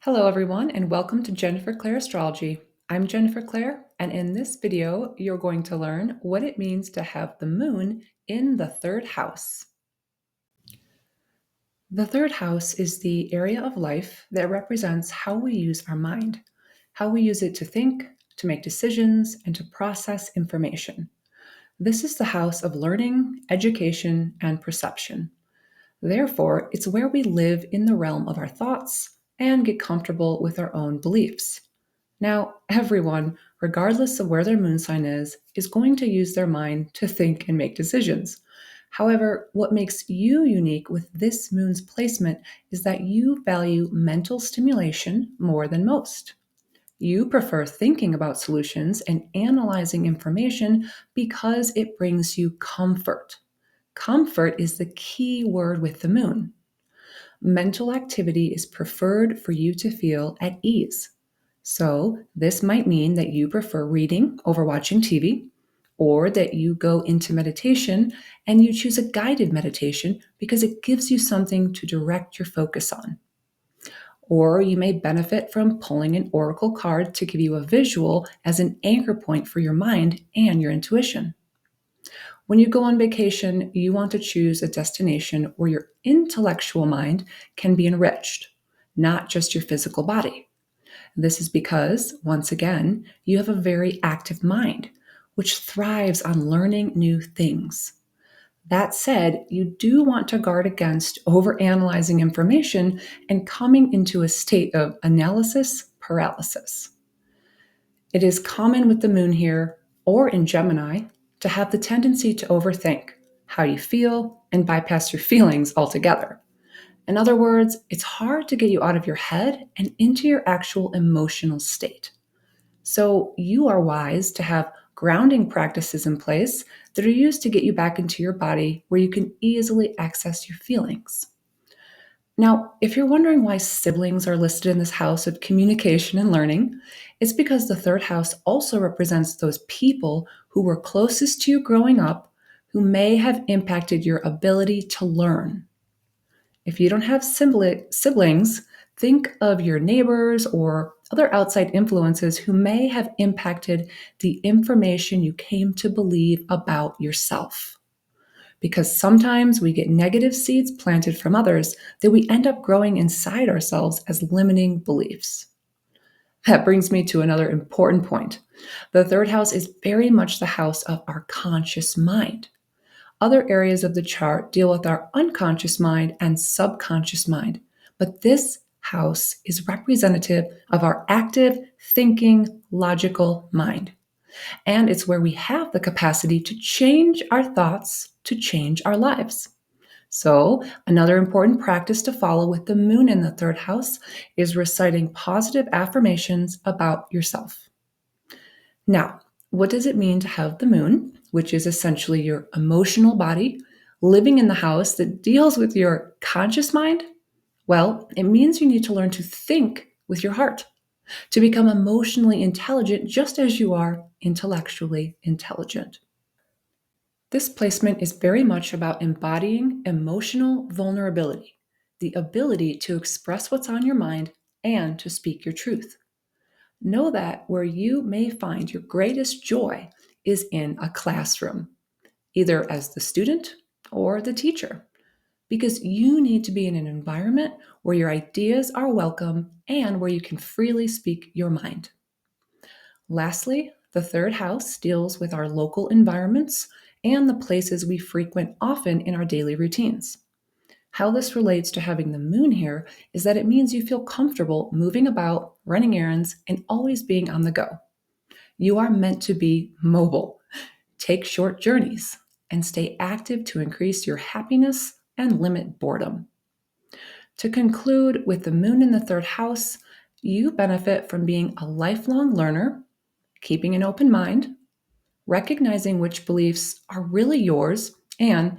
Hello, everyone, and welcome to Jennifer Clair Astrology. I'm Jennifer Clair, and in this video, you're going to learn what it means to have the moon in the third house. The third house is the area of life that represents how we use our mind, how we use it to think, to make decisions, and to process information. This is the house of learning, education, and perception. Therefore, it's where we live in the realm of our thoughts and get comfortable with our own beliefs. Now, everyone, regardless of where their moon sign is going to use their mind to think and make decisions. However, what makes you unique with this moon's placement is that you value mental stimulation more than most. You prefer thinking about solutions and analyzing information because it brings you comfort. Comfort is the key word with the moon. Mental activity is preferred for you to feel at ease. So, this might mean that you prefer reading over watching TV, or that you go into meditation and you choose a guided meditation because it gives you something to direct your focus on. Or you may benefit from pulling an oracle card to give you a visual as an anchor point for your mind and your intuition. When you go on vacation, you want to choose a destination where your intellectual mind can be enriched, not just your physical body. This is because, once again, you have a very active mind, which thrives on learning new things. That said, you do want to guard against overanalyzing information and coming into a state of analysis paralysis. It is common with the moon here, or in Gemini, to have the tendency to overthink how you feel and bypass your feelings altogether. In other words, it's hard to get you out of your head and into your actual emotional state. So, you are wise to have grounding practices in place that are used to get you back into your body where you can easily access your feelings. Now, if you're wondering why siblings are listed in this house of communication and learning, it's because the third house also represents those people who were closest to you growing up who may have impacted your ability to learn. If you don't have siblings, think of your neighbors or other outside influences who may have impacted the information you came to believe about yourself. Because sometimes we get negative seeds planted from others that we end up growing inside ourselves as limiting beliefs. That brings me to another important point. The third house is very much the house of our conscious mind. Other areas of the chart deal with our unconscious mind and subconscious mind, but this house is representative of our active, thinking, logical mind. And it's where we have the capacity to change our thoughts to change our lives. So, another important practice to follow with the moon in the third house is reciting positive affirmations about yourself. Now, what does it mean to have the moon, which is essentially your emotional body, living in the house that deals with your conscious mind? Well, it means you need to learn to think with your heart, to become emotionally intelligent just as you are intellectually intelligent. This placement is very much about embodying emotional vulnerability, the ability to express what's on your mind and to speak your truth. Know that where you may find your greatest joy is in a classroom, either as the student or the teacher, because you need to be in an environment where your ideas are welcome and where you can freely speak your mind. Lastly, the third house deals with our local environments and the places we frequent often in our daily routines. How this relates to having the moon here is that it means you feel comfortable moving about, running errands, and always being on the go. You are meant to be mobile, take short journeys, and stay active to increase your happiness and limit boredom. To conclude, with the moon in the third house, you benefit from being a lifelong learner, keeping an open mind, recognizing which beliefs are really yours and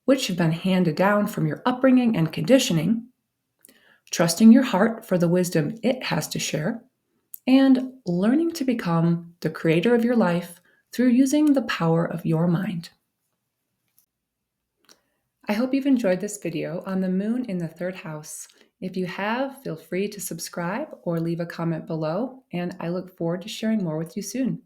which have been handed down from your upbringing and conditioning, trusting your heart for the wisdom it has to share, and learning to become the creator of your life through using the power of your mind. I hope you've enjoyed this video on the moon in the third house. If you have, feel free to subscribe or leave a comment below, and I look forward to sharing more with you soon.